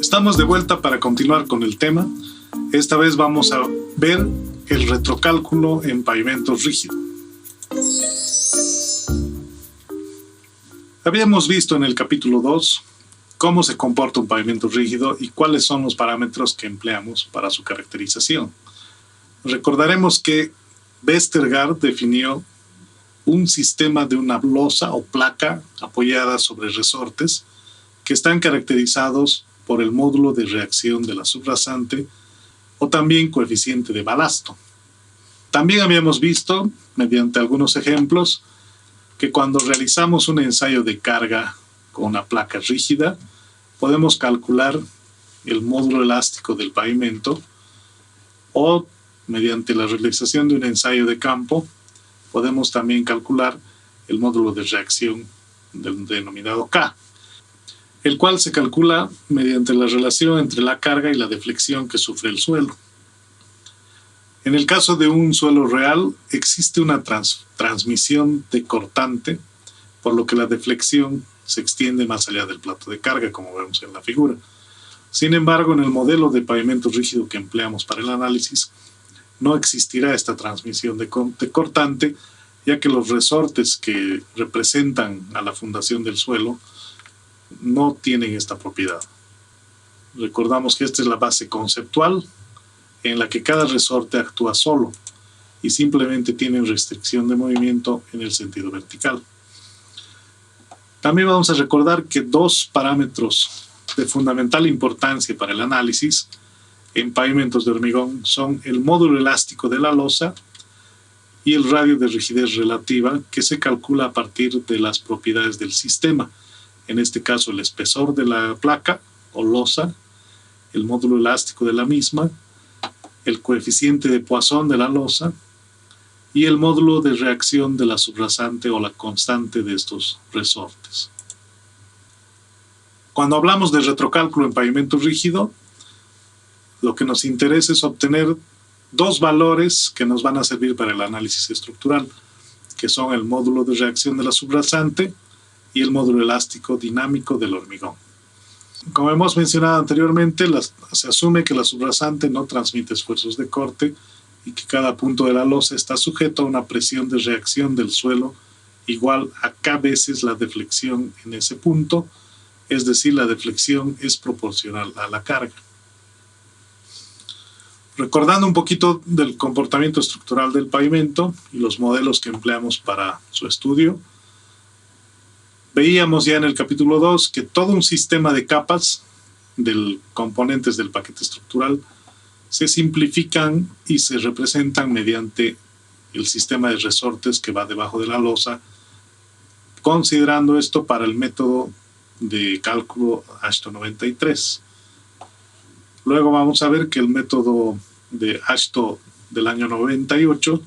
Estamos de vuelta para continuar con el tema. Esta vez vamos a ver el retrocálculo en pavimentos rígidos. Habíamos visto en el capítulo 2 cómo se comporta un pavimento rígido y cuáles son los parámetros que empleamos para su caracterización. Recordaremos que Vestergaard definió un sistema de una losa o placa apoyada sobre resortes que están caracterizados por el módulo de reacción de la subrasante o también coeficiente de balasto. También habíamos visto, mediante algunos ejemplos, que cuando realizamos un ensayo de carga con una placa rígida, podemos calcular el módulo elástico del pavimento o, mediante la realización de un ensayo de campo, podemos también calcular el módulo de reacción del denominado K, el cual se calcula mediante la relación entre la carga y la deflexión que sufre el suelo. En el caso de un suelo real, existe una transmisión de cortante, por lo que la deflexión se extiende más allá del plato de carga, como vemos en la figura. Sin embargo, en el modelo de pavimento rígido que empleamos para el análisis, no existirá esta transmisión de cortante, ya que los resortes que representan a la fundación del suelo no tienen esta propiedad. Recordamos que esta es la base conceptual en la que cada resorte actúa solo y simplemente tiene restricción de movimiento en el sentido vertical. También vamos a recordar que dos parámetros de fundamental importancia para el análisis en pavimentos de hormigón son el módulo elástico de la losa y el radio de rigidez relativa, que se calcula a partir de las propiedades del sistema, en este caso el espesor de la placa o losa, el módulo elástico de la misma, el coeficiente de Poisson de la losa y el módulo de reacción de la subrasante o la constante de estos resortes. Cuando hablamos de retrocálculo en pavimento rígido, lo que nos interesa es obtener dos valores que nos van a servir para el análisis estructural, que son el módulo de reacción de la subrasante y el módulo elástico dinámico del hormigón. Como hemos mencionado anteriormente, se asume que la subrasante no transmite esfuerzos de corte y que cada punto de la losa está sujeto a una presión de reacción del suelo igual a K veces la deflexión en ese punto, es decir, la deflexión es proporcional a la carga. Recordando un poquito del comportamiento estructural del pavimento y los modelos que empleamos para su estudio, veíamos ya en el capítulo 2 que todo un sistema de capas de componentes del paquete estructural se simplifican y se representan mediante el sistema de resortes que va debajo de la losa, considerando esto para el método de cálculo Ashton 93. Luego vamos a ver que el método de Ashton del año 98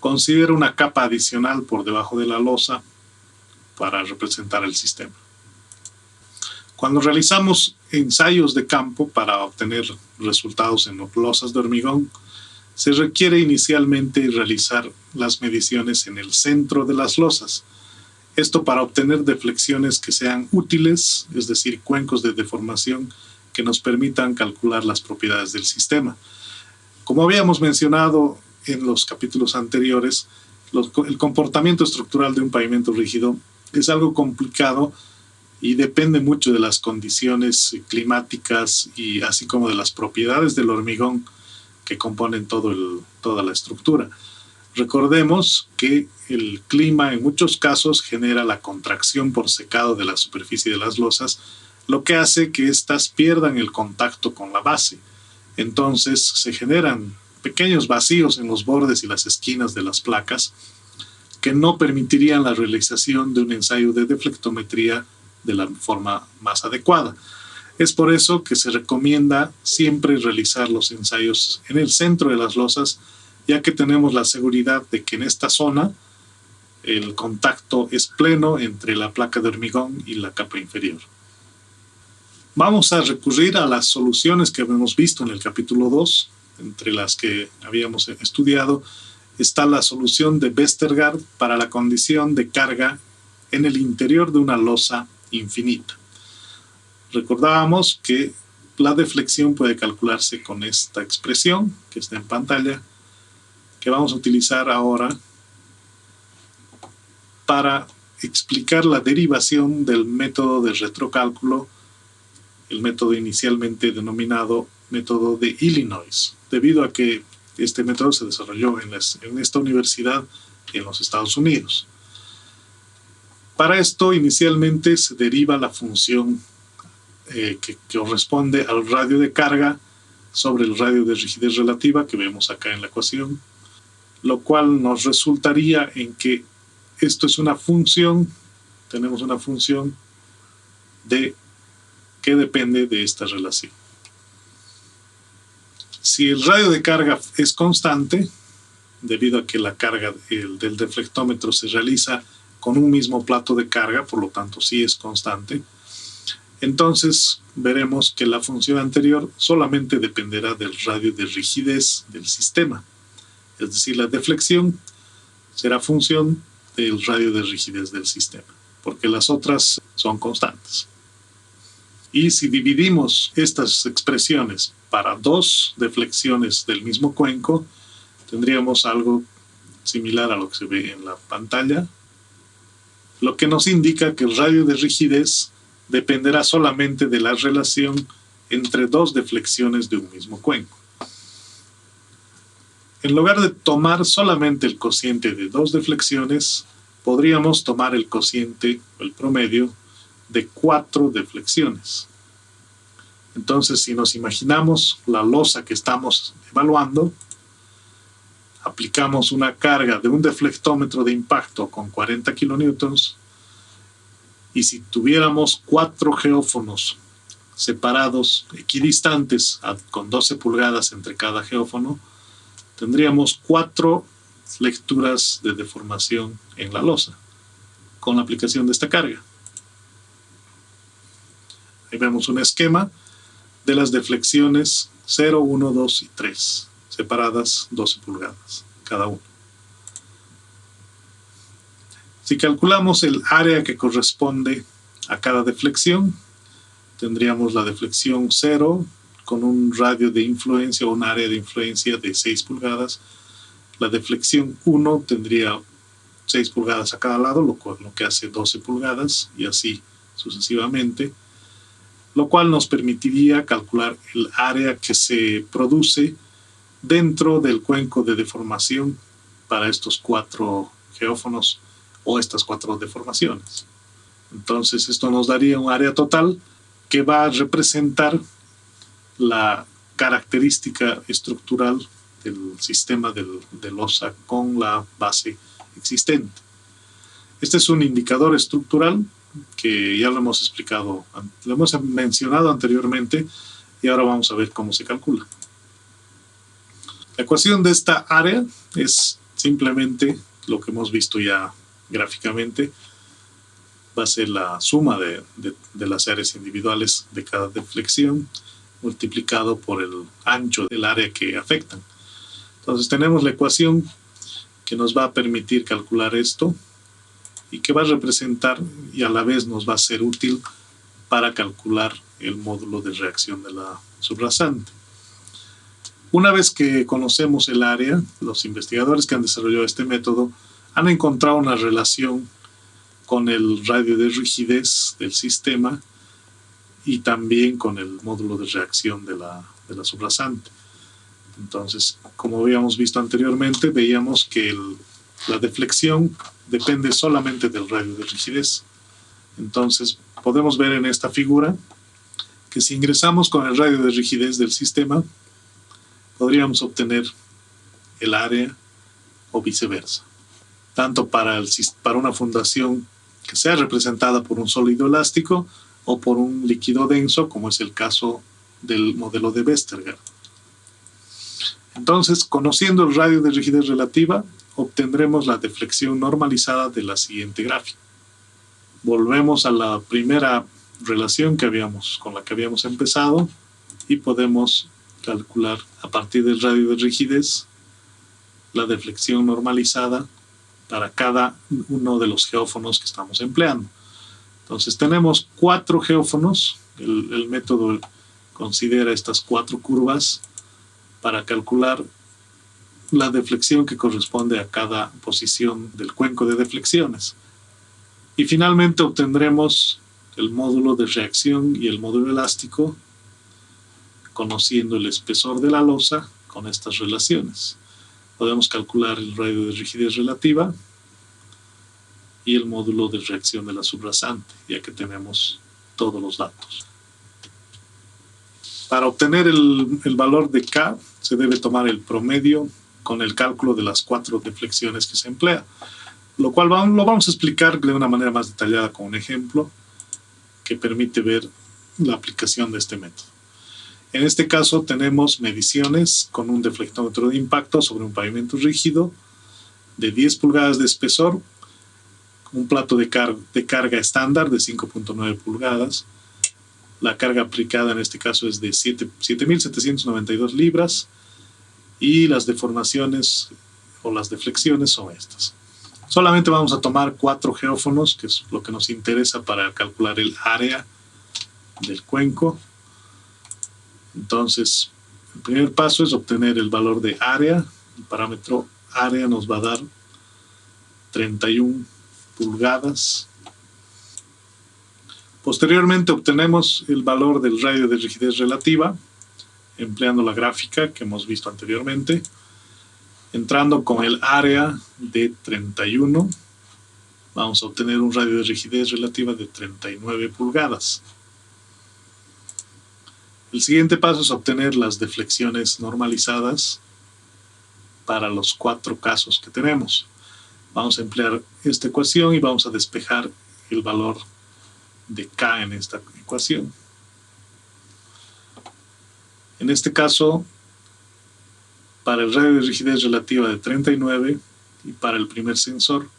considera una capa adicional por debajo de la losa para representar el sistema. Cuando realizamos ensayos de campo para obtener resultados en losas de hormigón, se requiere inicialmente realizar las mediciones en el centro de las losas. Esto para obtener deflexiones que sean útiles, es decir, cuencos de deformación que nos permitan calcular las propiedades del sistema. Como habíamos mencionado en los capítulos anteriores, el comportamiento estructural de un pavimento rígido es algo complicado y depende mucho de las condiciones climáticas y así como de las propiedades del hormigón que componen toda la estructura. Recordemos que el clima en muchos casos genera la contracción por secado de la superficie de las losas, lo que hace que éstas pierdan el contacto con la base. Entonces se generan pequeños vacíos en los bordes y las esquinas de las placas que no permitirían la realización de un ensayo de deflectometría de la forma más adecuada. Es por eso que se recomienda siempre realizar los ensayos en el centro de las losas, ya que tenemos la seguridad de que en esta zona el contacto es pleno entre la placa de hormigón y la capa inferior. Vamos a recurrir a las soluciones que habíamos visto en el capítulo 2, entre las que habíamos estudiado está la solución de Vestergaard para la condición de carga en el interior de una losa infinita. Recordábamos que la deflexión puede calcularse con esta expresión que está en pantalla, que vamos a utilizar ahora para explicar la derivación del método de retrocálculo, el método inicialmente denominado método de Illinois, debido a que este método se desarrolló en esta universidad en los Estados Unidos. Para esto, inicialmente se deriva la función que corresponde al radio de carga sobre el radio de rigidez relativa que vemos acá en la ecuación, lo cual nos resultaría en que esto es una función, tenemos una función que depende de esta relación. Si el radio de carga es constante, debido a que la carga del deflectómetro se realiza con un mismo plato de carga, por lo tanto sí es constante, entonces veremos que la función anterior solamente dependerá del radio de rigidez del sistema. Es decir, la deflexión será función del radio de rigidez del sistema, porque las otras son constantes. Y si dividimos estas expresiones para dos deflexiones del mismo cuenco, tendríamos algo similar a lo que se ve en la pantalla, lo que nos indica que el radio de rigidez dependerá solamente de la relación entre dos deflexiones de un mismo cuenco. En lugar de tomar solamente el cociente de dos deflexiones, podríamos tomar el cociente, el promedio, de 4 deflexiones. Entonces, si nos imaginamos la losa que estamos evaluando, aplicamos una carga de un deflectómetro de impacto con 40 kilonewtons, y si tuviéramos 4 geófonos separados, equidistantes, con 12 pulgadas entre cada geófono, tendríamos 4 lecturas de deformación en la losa con la aplicación de esta carga. Ahí vemos un esquema de las deflexiones 0, 1, 2 y 3, separadas 12 pulgadas cada una. Si calculamos el área que corresponde a cada deflexión, tendríamos la deflexión 0 con un radio de influencia o un área de influencia de 6 pulgadas. La deflexión 1 tendría 6 pulgadas a cada lado, lo que hace 12 pulgadas, y así sucesivamente, lo cual nos permitiría calcular el área que se produce dentro del cuenco de deformación para estos 4 geófonos o estas 4 deformaciones. Entonces esto nos daría un área total que va a representar la característica estructural del sistema de losa con la base existente. Este es un indicador estructural que ya lo hemos explicado, lo hemos mencionado anteriormente, y ahora vamos a ver cómo se calcula. La ecuación de esta área es simplemente lo que hemos visto ya gráficamente. Va a ser la suma de las áreas individuales de cada deflexión multiplicado por el ancho del área que afectan. Entonces tenemos la ecuación que nos va a permitir calcular esto y que va a representar y a la vez nos va a ser útil para calcular el módulo de reacción de la subrasante. Una vez que conocemos el área, los investigadores que han desarrollado este método han encontrado una relación con el radio de rigidez del sistema y también con el módulo de reacción de la subrasante. Entonces, como habíamos visto anteriormente, veíamos que la deflexión depende solamente del radio de rigidez. Entonces, podemos ver en esta figura que si ingresamos con el radio de rigidez del sistema, podríamos obtener el área o viceversa, tanto para una fundación que sea representada por un sólido elástico o por un líquido denso, como es el caso del modelo de Westergaard. Entonces, conociendo el radio de rigidez relativa, obtendremos la deflexión normalizada de la siguiente gráfica. Volvemos a la primera relación con la que habíamos empezado y podemos calcular a partir del radio de rigidez la deflexión normalizada para cada uno de los geófonos que estamos empleando. Entonces tenemos 4 geófonos. El método considera estas 4 curvas para calcular la deflexión que corresponde a cada posición del cuenco de deflexiones. Y finalmente obtendremos el módulo de reacción y el módulo elástico, conociendo el espesor de la losa con estas relaciones. Podemos calcular el radio de rigidez relativa y el módulo de reacción de la subrasante, ya que tenemos todos los datos. Para obtener el valor de K, se debe tomar el promedio con el cálculo de las 4 deflexiones que se emplea, lo cual lo vamos a explicar de una manera más detallada con un ejemplo que permite ver la aplicación de este método. En este caso tenemos mediciones con un deflectómetro de impacto sobre un pavimento rígido de 10 pulgadas de espesor, un plato de carga estándar de 5.9 pulgadas. La carga aplicada en este caso es de 7.792 libras y las deformaciones o las deflexiones son estas. Solamente vamos a tomar 4 geófonos, que es lo que nos interesa para calcular el área del cuenco. Entonces, el primer paso es obtener el valor de área. El parámetro área nos va a dar 31 pulgadas. Posteriormente obtenemos el valor del radio de rigidez relativa, empleando la gráfica que hemos visto anteriormente. Entrando con el área de 31, vamos a obtener un radio de rigidez relativa de 39 pulgadas. El siguiente paso es obtener las deflexiones normalizadas para los 4 casos que tenemos. Vamos a emplear esta ecuación y vamos a despejar el valor de K en esta ecuación. En este caso, para el radio de rigidez relativa de 39 y para el primer sensor,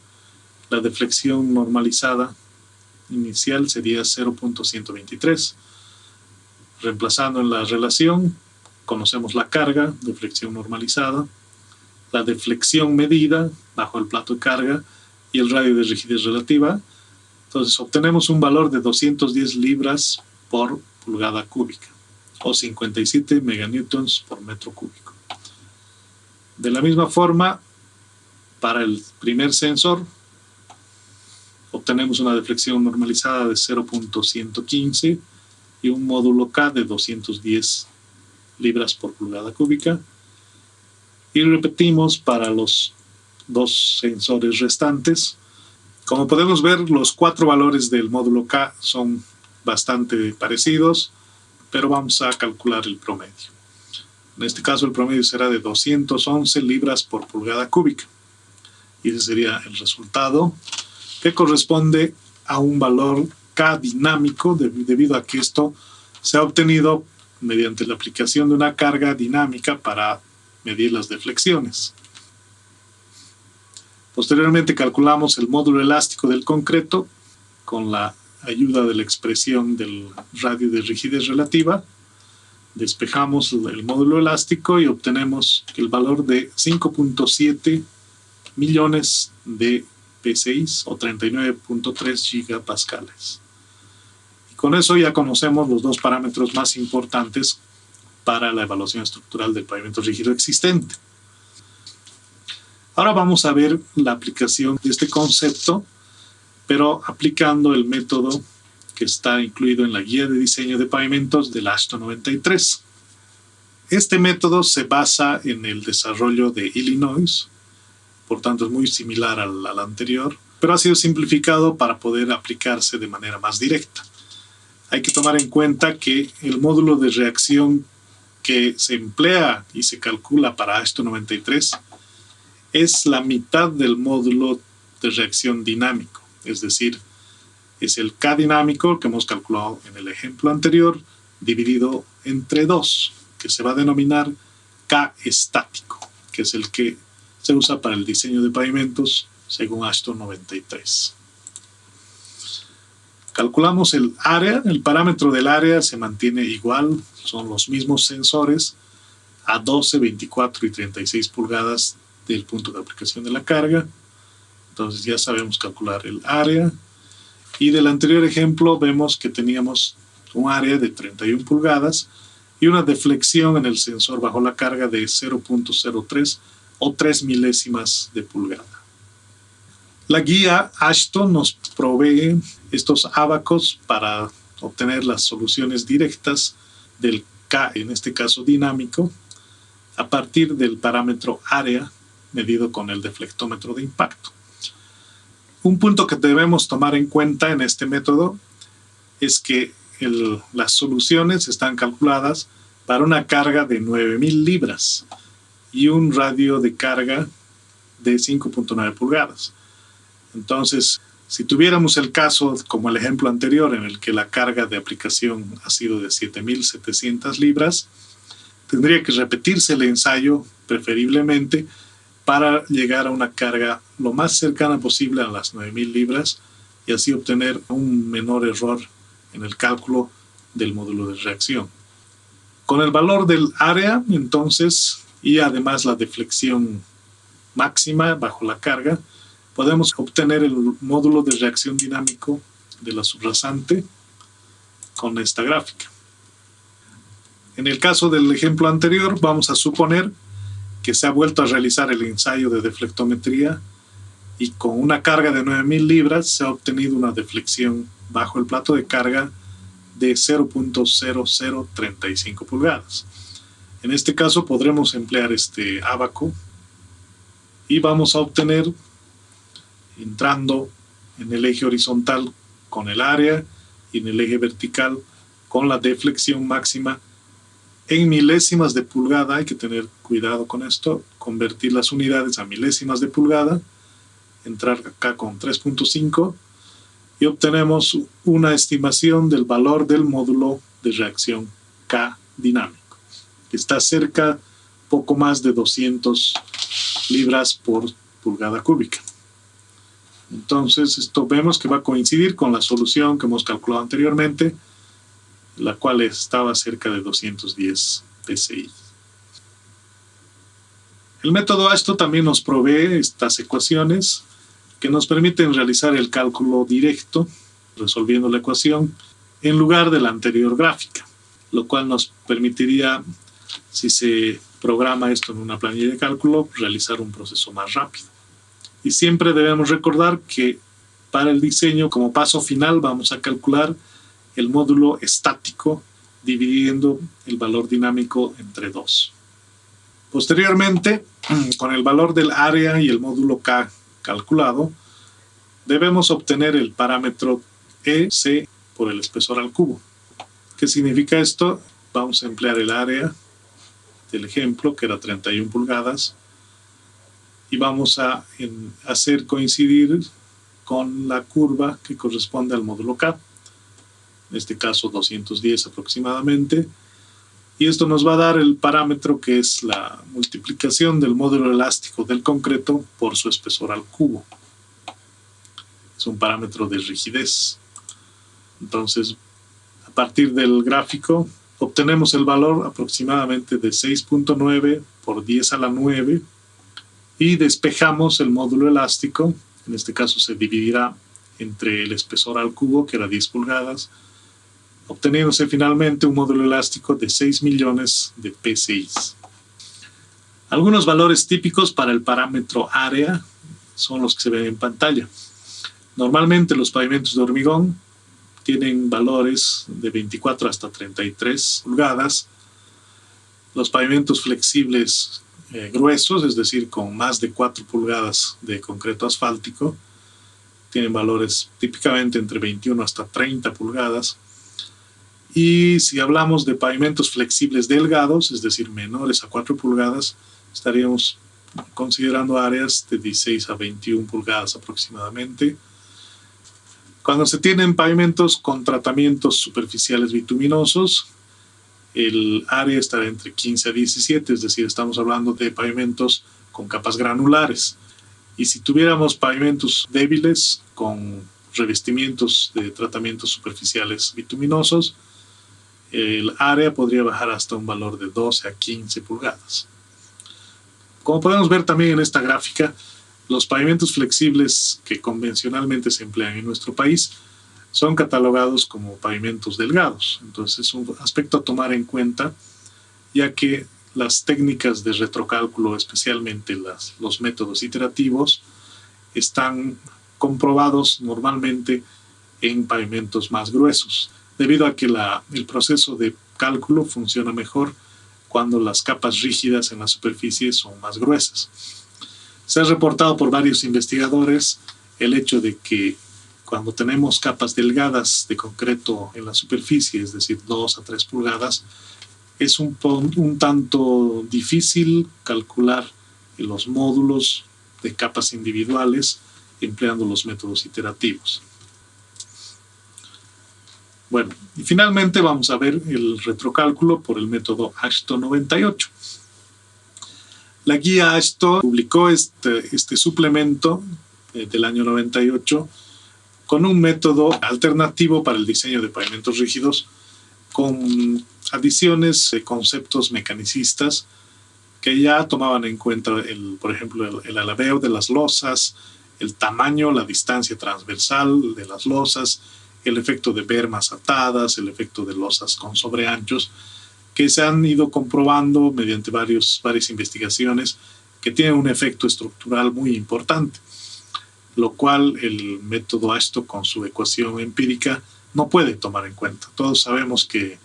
la deflexión normalizada inicial sería 0.123. Reemplazando en la relación, conocemos la carga, deflexión normalizada, la deflexión medida bajo el plato de carga y el radio de rigidez relativa. Entonces obtenemos un valor de 210 libras por pulgada cúbica o 57 meganewtons por metro cúbico. De la misma forma, para el primer sensor, obtenemos una deflexión normalizada de 0.115 y un módulo K de 210 libras por pulgada cúbica. Y repetimos para los 2 sensores restantes. Como podemos ver, los 4 valores del módulo K son bastante parecidos, pero vamos a calcular el promedio. En este caso el promedio será de 211 libras por pulgada cúbica. Y ese sería el resultado, que corresponde a un valor K dinámico, debido a que esto se ha obtenido mediante la aplicación de una carga dinámica para medir las deflexiones. Posteriormente calculamos el módulo elástico del concreto con la ayuda de la expresión del radio de rigidez relativa. Despejamos el módulo elástico y obtenemos el valor de 5.7 millones de PSI o 39.3 gigapascales. Y con eso ya conocemos los 2 parámetros más importantes para la evaluación estructural del pavimento rígido existente. Ahora vamos a ver la aplicación de este concepto, pero aplicando el método que está incluido en la guía de diseño de pavimentos del AASHTO 93. Este método se basa en el desarrollo de Illinois, por tanto es muy similar al anterior, pero ha sido simplificado para poder aplicarse de manera más directa. Hay que tomar en cuenta que el módulo de reacción que se emplea y se calcula para AASHTO 93 es la mitad del módulo de reacción dinámico, es decir, es el K dinámico que hemos calculado en el ejemplo anterior, dividido entre 2, que se va a denominar K estático, que es el que se usa para el diseño de pavimentos según AASHTO 93. Calculamos el área, el parámetro del área se mantiene igual, son los mismos sensores a 12, 24 y 36 pulgadas del punto de aplicación de la carga. Entonces ya sabemos calcular el área. Y del anterior ejemplo vemos que teníamos un área de 31 pulgadas y una deflexión en el sensor bajo la carga de 0.03 o 3 milésimas de pulgada. La guía AASHTO nos provee estos ábacos para obtener las soluciones directas del K, en este caso dinámico, a partir del parámetro área medido con el deflectómetro de impacto. Un punto que debemos tomar en cuenta en este método es que las soluciones están calculadas para una carga de 9.000 libras y un radio de carga de 5.9 pulgadas. Entonces, si tuviéramos el caso, como el ejemplo anterior, en el que la carga de aplicación ha sido de 7.700 libras, tendría que repetirse el ensayo, preferiblemente, para llegar a una carga lo más cercana posible a las 9.000 libras y así obtener un menor error en el cálculo del módulo de reacción. Con el valor del área, entonces, y además la deflexión máxima bajo la carga, podemos obtener el módulo de reacción dinámico de la subrasante con esta gráfica. En el caso del ejemplo anterior, vamos a suponer que se ha vuelto a realizar el ensayo de deflectometría y con una carga de 9.000 libras se ha obtenido una deflexión bajo el plato de carga de 0.0035 pulgadas. En este caso podremos emplear este ábaco y vamos a obtener, entrando en el eje horizontal con el área y en el eje vertical con la deflexión máxima, en milésimas de pulgada. Hay que tener cuidado con esto, convertir las unidades a milésimas de pulgada, entrar acá con 3.5 y obtenemos una estimación del valor del módulo de reacción K dinámico, que está cerca, poco más de 200 libras por pulgada cúbica. Entonces, esto vemos que va a coincidir con la solución que hemos calculado anteriormente, la cual estaba cerca de 210 psi. El método AASHTO también nos provee estas ecuaciones que nos permiten realizar el cálculo directo, resolviendo la ecuación, en lugar de la anterior gráfica, lo cual nos permitiría, si se programa esto en una planilla de cálculo, realizar un proceso más rápido. Y siempre debemos recordar que para el diseño, como paso final, vamos a calcular el módulo estático dividiendo el valor dinámico entre 2. Posteriormente, con el valor del área y el módulo K calculado, debemos obtener el parámetro EC por el espesor al cubo. ¿Qué significa esto? Vamos a emplear el área del ejemplo, que era 31 pulgadas, y vamos a hacer coincidir con la curva que corresponde al módulo K, en este caso 210 aproximadamente, y esto nos va a dar el parámetro que es la multiplicación del módulo elástico del concreto por su espesor al cubo. Es un parámetro de rigidez. Entonces, a partir del gráfico, obtenemos el valor aproximadamente de 6.9 por 10 a la 9 y despejamos el módulo elástico. En este caso se dividirá entre el espesor al cubo, que era 10 pulgadas, obteniéndose finalmente un módulo elástico de 6 millones de psi. Algunos valores típicos para el parámetro área son los que se ven en pantalla. Normalmente los pavimentos de hormigón tienen valores de 24 hasta 33 pulgadas. Los pavimentos flexibles gruesos, es decir, con más de 4 pulgadas de concreto asfáltico, tienen valores típicamente entre 21 hasta 30 pulgadas. Y si hablamos de pavimentos flexibles delgados, es decir, menores a 4 pulgadas, estaríamos considerando áreas de 16 a 21 pulgadas aproximadamente. Cuando se tienen pavimentos con tratamientos superficiales bituminosos, el área estará entre 15 a 17, es decir, estamos hablando de pavimentos con capas granulares. Y si tuviéramos pavimentos débiles con revestimientos de tratamientos superficiales bituminosos, el área podría bajar hasta un valor de 12 a 15 pulgadas. Como podemos ver también en esta gráfica, los pavimentos flexibles que convencionalmente se emplean en nuestro país son catalogados como pavimentos delgados. Entonces es un aspecto a tomar en cuenta, ya que las técnicas de retrocálculo, especialmente los métodos iterativos, están comprobados normalmente en pavimentos más gruesos, debido a que el proceso de cálculo funciona mejor cuando las capas rígidas en la superficie son más gruesas. Se ha reportado por varios investigadores el hecho de que cuando tenemos capas delgadas de concreto en la superficie, es decir, 2 a 3 pulgadas, es un tanto difícil calcular los módulos de capas individuales empleando los métodos iterativos. Bueno, y finalmente vamos a ver el retrocálculo por el método AASHTO 98. La guía AASHTO publicó este suplemento del año 98 con un método alternativo para el diseño de pavimentos rígidos, con adiciones de conceptos mecanicistas que ya tomaban en cuenta, por ejemplo, el alabeo de las losas, el tamaño, la distancia transversal de las losas, el efecto de bermas atadas, el efecto de losas con sobreanchos, que se han ido comprobando mediante varias investigaciones que tienen un efecto estructural muy importante, lo cual el método AASHTO con su ecuación empírica no puede tomar en cuenta. Todos sabemos que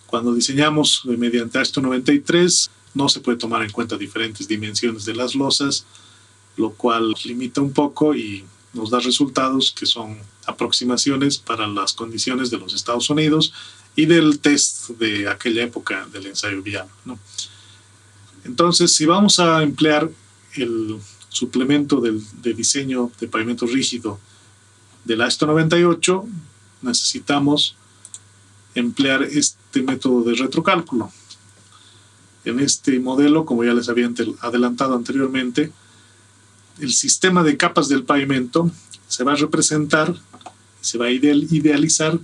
cuando diseñamos mediante AASHTO 93 no se puede tomar en cuenta diferentes dimensiones de las losas, lo cual limita un poco y nos da resultados que son aproximaciones para las condiciones de los Estados Unidos y del test de aquella época del ensayo vial, ¿no? Entonces, si vamos a emplear el suplemento de diseño de pavimento rígido del AASHTO 98, necesitamos emplear este método de retrocálculo. En este modelo, como ya les había adelantado anteriormente, el sistema de capas del pavimento se va a representar, se va a idealizar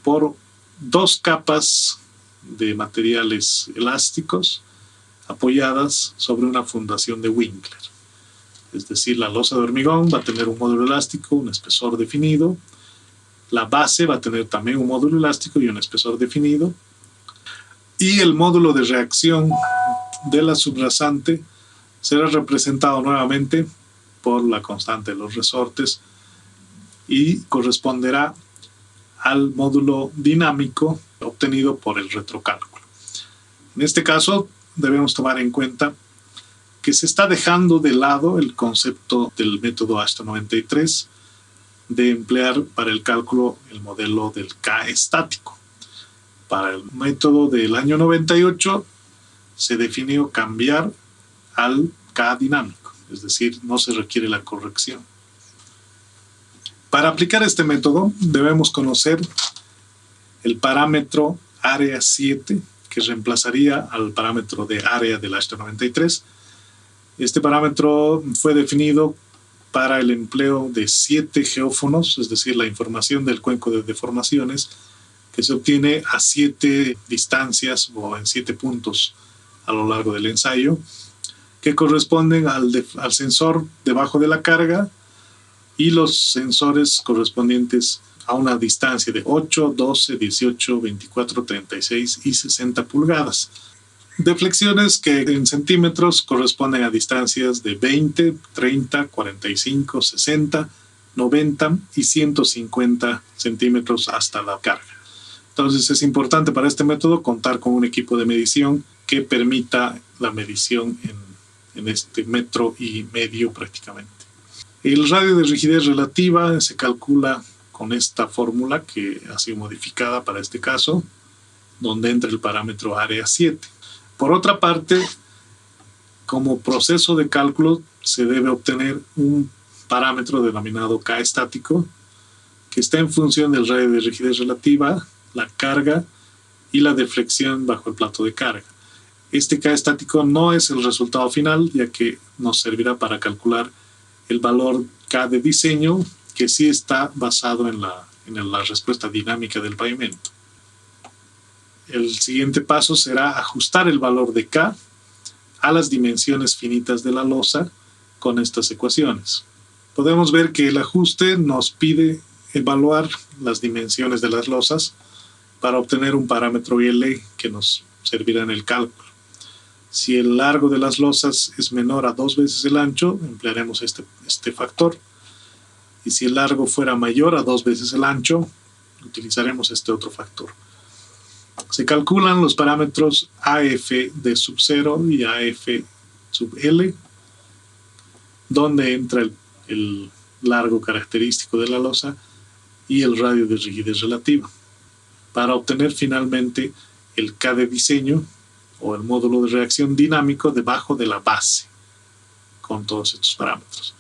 por 2 capas de materiales elásticos apoyadas sobre una fundación de Winkler. Es decir, la losa de hormigón va a tener un módulo elástico, un espesor definido. La base va a tener también un módulo elástico y un espesor definido. Y el módulo de reacción de la subrasante será representado nuevamente por la constante de los resortes y corresponderá al módulo dinámico obtenido por el retrocálculo. En este caso debemos tomar en cuenta que se está dejando de lado el concepto del método AASHTO 93 de emplear para el cálculo el modelo del K estático. Para el método del año 98 se definió cambiar al K dinámico, es decir, no se requiere la corrección. Para aplicar este método debemos conocer el parámetro área 7, que reemplazaría al parámetro de área del AASHTO 93. Este parámetro fue definido para el empleo de 7 geófonos, es decir, la información del cuenco de deformaciones, que se obtiene a 7 distancias o en 7 puntos a lo largo del ensayo, que corresponden al sensor debajo de la carga y los sensores correspondientes a una distancia de 8, 12, 18, 24, 36 y 60 pulgadas. Deflexiones que en centímetros corresponden a distancias de 20, 30, 45, 60, 90 y 150 centímetros hasta la carga. Entonces es importante para este método contar con un equipo de medición que permita la medición en este metro y medio prácticamente. El radio de rigidez relativa se calcula con esta fórmula que ha sido modificada para este caso, donde entra el parámetro área 7. Por otra parte, como proceso de cálculo se debe obtener un parámetro denominado K estático, que está en función del radio de rigidez relativa, la carga y la deflexión bajo el plato de carga. Este K estático no es el resultado final, ya que nos servirá para calcular el valor K de diseño, que sí está basado en la respuesta dinámica del pavimento. El siguiente paso será ajustar el valor de K a las dimensiones finitas de la losa con estas ecuaciones. Podemos ver que el ajuste nos pide evaluar las dimensiones de las losas para obtener un parámetro IL que nos servirá en el cálculo. Si el largo de las losas es menor a 2 veces el ancho, emplearemos este factor. Y si el largo fuera mayor a 2 veces el ancho, utilizaremos este otro factor. Se calculan los parámetros AF de sub 0 y AF sub L, donde entra el largo característico de la losa y el radio de rigidez relativa, para obtener finalmente el K de diseño o el módulo de reacción dinámico debajo de la base, con todos estos parámetros.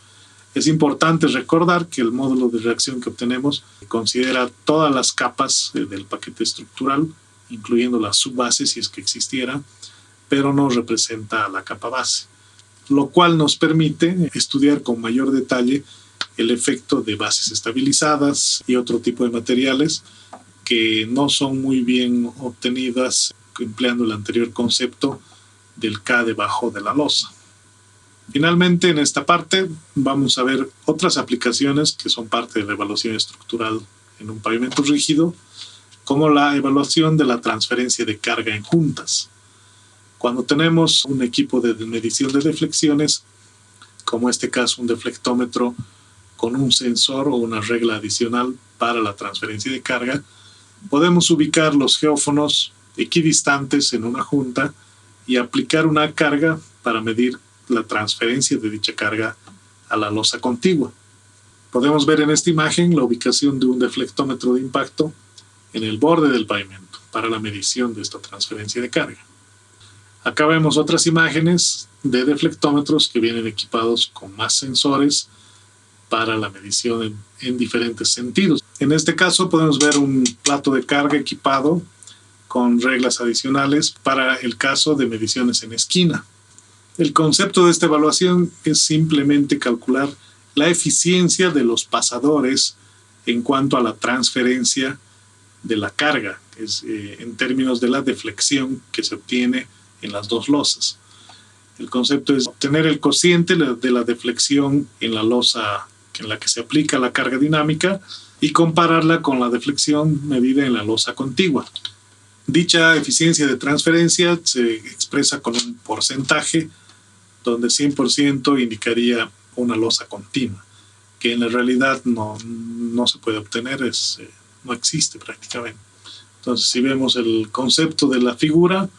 Es importante recordar que el módulo de reacción que obtenemos considera todas las capas del paquete estructural, incluyendo la subbase si es que existiera, pero no representa la capa base, lo cual nos permite estudiar con mayor detalle el efecto de bases estabilizadas y otro tipo de materiales que no son muy bien obtenidas empleando el anterior concepto del K debajo de la losa. Finalmente, en esta parte vamos a ver otras aplicaciones que son parte de la evaluación estructural en un pavimento rígido, como la evaluación de la transferencia de carga en juntas. Cuando tenemos un equipo de medición de deflexiones, como en este caso un deflectómetro con un sensor o una regla adicional para la transferencia de carga, podemos ubicar los geófonos equidistantes en una junta y aplicar una carga para medir la transferencia de dicha carga a la losa contigua. Podemos ver en esta imagen la ubicación de un deflectómetro de impacto en el borde del pavimento para la medición de esta transferencia de carga. Acá vemos otras imágenes de deflectómetros que vienen equipados con más sensores para la medición en diferentes sentidos. En este caso podemos ver un plato de carga equipado con reglas adicionales para el caso de mediciones en esquina. El concepto de esta evaluación es simplemente calcular la eficiencia de los pasadores en cuanto a la transferencia de la carga, que es, en términos de la deflexión que se obtiene en las dos losas. El concepto es obtener el cociente de la deflexión en la losa en la que se aplica la carga dinámica y compararla con la deflexión medida en la losa contigua. Dicha eficiencia de transferencia se expresa con un porcentaje donde 100% indicaría una losa continua, que en la realidad no se puede obtener, no existe prácticamente. Entonces, si vemos el concepto de la figura,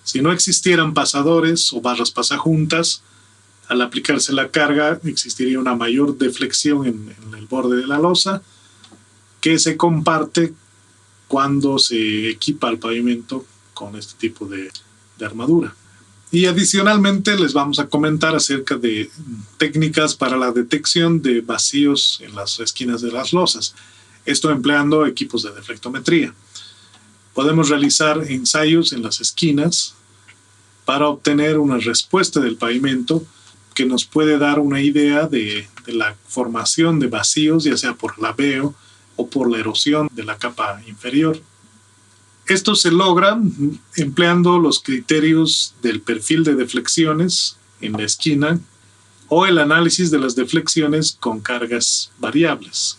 si no existieran pasadores o barras pasajuntas, al aplicarse la carga existiría una mayor deflexión en el borde de la losa, que se comparte cuando se equipa el pavimento con este tipo de armadura. Y adicionalmente les vamos a comentar acerca de técnicas para la detección de vacíos en las esquinas de las losas, esto empleando equipos de deflectometría. Podemos realizar ensayos en las esquinas para obtener una respuesta del pavimento que nos puede dar una idea de la formación de vacíos, ya sea por laveo o por la erosión de la capa inferior. Esto se logra empleando los criterios del perfil de deflexiones en la esquina o el análisis de las deflexiones con cargas variables.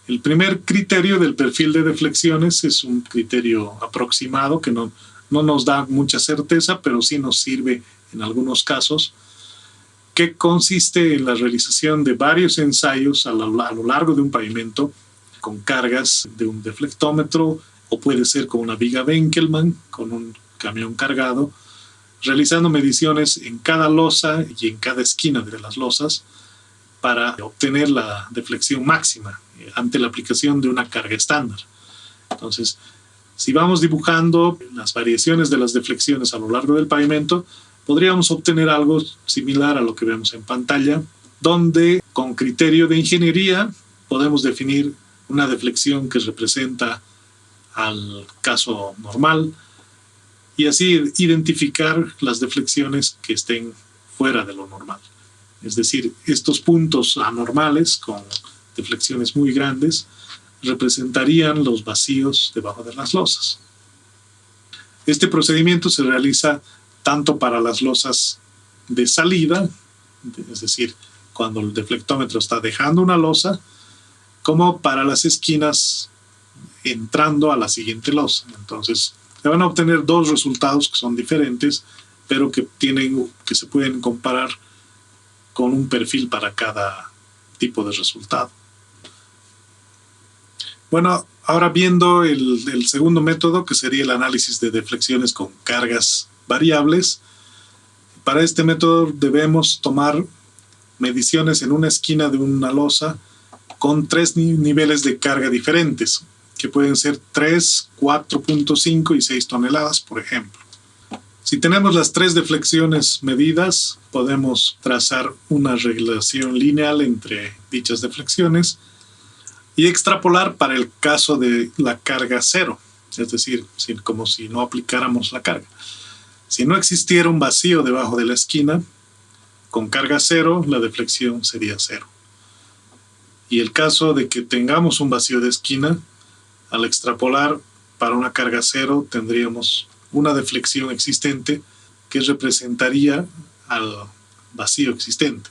El primer criterio del perfil de deflexiones es un criterio aproximado que no nos da mucha certeza, pero sí nos sirve en algunos casos, que consiste en la realización de varios ensayos a lo largo de un pavimento con cargas de un deflectómetro o puede ser con una viga Benkelman, con un camión cargado, realizando mediciones en cada losa y en cada esquina de las losas para obtener la deflexión máxima ante la aplicación de una carga estándar. Entonces, si vamos dibujando las variaciones de las deflexiones a lo largo del pavimento, podríamos obtener algo similar a lo que vemos en pantalla, donde con criterio de ingeniería podemos definir una deflexión que representa al caso normal y así identificar las deflexiones que estén fuera de lo normal. Es decir, estos puntos anormales con deflexiones muy grandes representarían los vacíos debajo de las losas. Este procedimiento se realiza tanto para las losas de salida, es decir, cuando el deflectómetro está dejando una losa, como para las esquinas entrando a la siguiente losa. Entonces, se van a obtener dos resultados que son diferentes, pero que se pueden comparar con un perfil para cada tipo de resultado. Bueno, ahora viendo el segundo método, que sería el análisis de deflexiones con cargas variables. Para este método debemos tomar mediciones en una esquina de una losa con 3 niveles de carga diferentes, que pueden ser 3, 4.5 y 6 toneladas, por ejemplo. Si tenemos las 3 deflexiones medidas, podemos trazar una relación lineal entre dichas deflexiones y extrapolar para el caso de la carga cero, es decir, como si no aplicáramos la carga. Si no existiera un vacío debajo de la esquina, con carga cero, la deflexión sería cero. Y el caso de que tengamos un vacío de esquina, al extrapolar para una carga cero, tendríamos una deflexión existente que representaría al vacío existente.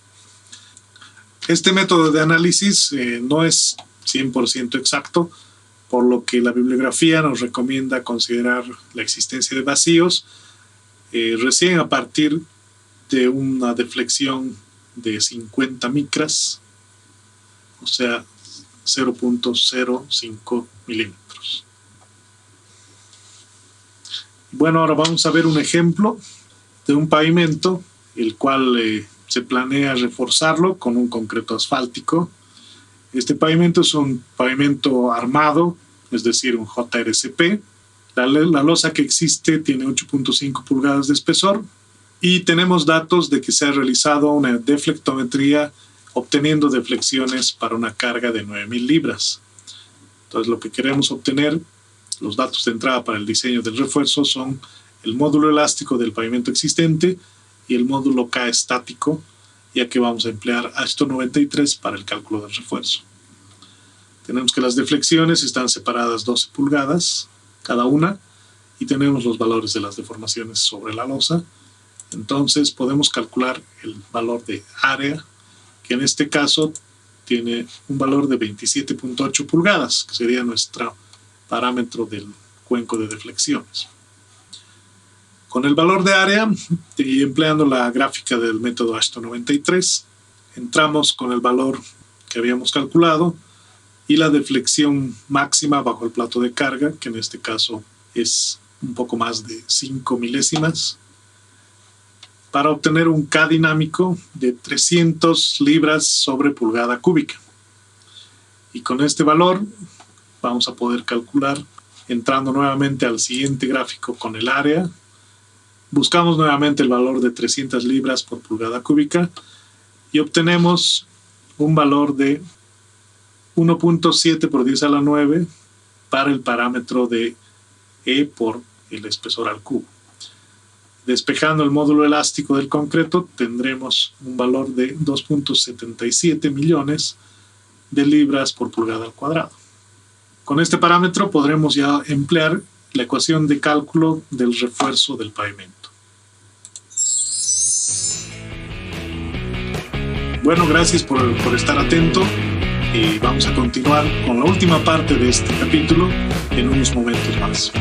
Este método de análisis no es 100% exacto, por lo que la bibliografía nos recomienda considerar la existencia de vacíos recién a partir de una deflexión de 50 micras, o sea, 0.05 milímetros. Bueno, ahora vamos a ver un ejemplo de un pavimento, el cual se planea reforzarlo con un concreto asfáltico. Este pavimento es un pavimento armado, es decir, un JRCP. La losa que existe tiene 8.5 pulgadas de espesor y tenemos datos de que se ha realizado una deflectometría obteniendo deflexiones para una carga de 9.000 libras. Entonces, lo que queremos obtener, los datos de entrada para el diseño del refuerzo, son el módulo elástico del pavimento existente y el módulo K estático, ya que vamos a emplear AASHTO 93 para el cálculo del refuerzo. Tenemos que las deflexiones están separadas 12 pulgadas cada una y tenemos los valores de las deformaciones sobre la losa. Entonces podemos calcular el valor de área, que en este caso tiene un valor de 27.8 pulgadas, que sería nuestro parámetro del cuenco de deflexiones. Con el valor de área y empleando la gráfica del método AASHTO 93, entramos con el valor que habíamos calculado y la deflexión máxima bajo el plato de carga, que en este caso es un poco más de 5 milésimas, para obtener un K dinámico de 300 libras sobre pulgada cúbica. Y con este valor vamos a poder calcular, entrando nuevamente al siguiente gráfico con el área, buscamos nuevamente el valor de 300 libras por pulgada cúbica y obtenemos un valor de 1.7 por 10 a la 9 para el parámetro de E por el espesor al cubo. Despejando el módulo elástico del concreto, tendremos un valor de 2.77 millones de libras por pulgada al cuadrado. Con este parámetro podremos ya emplear la ecuación de cálculo del refuerzo del pavimento. Bueno, gracias por estar atento y vamos a continuar con la última parte de este capítulo en unos momentos más.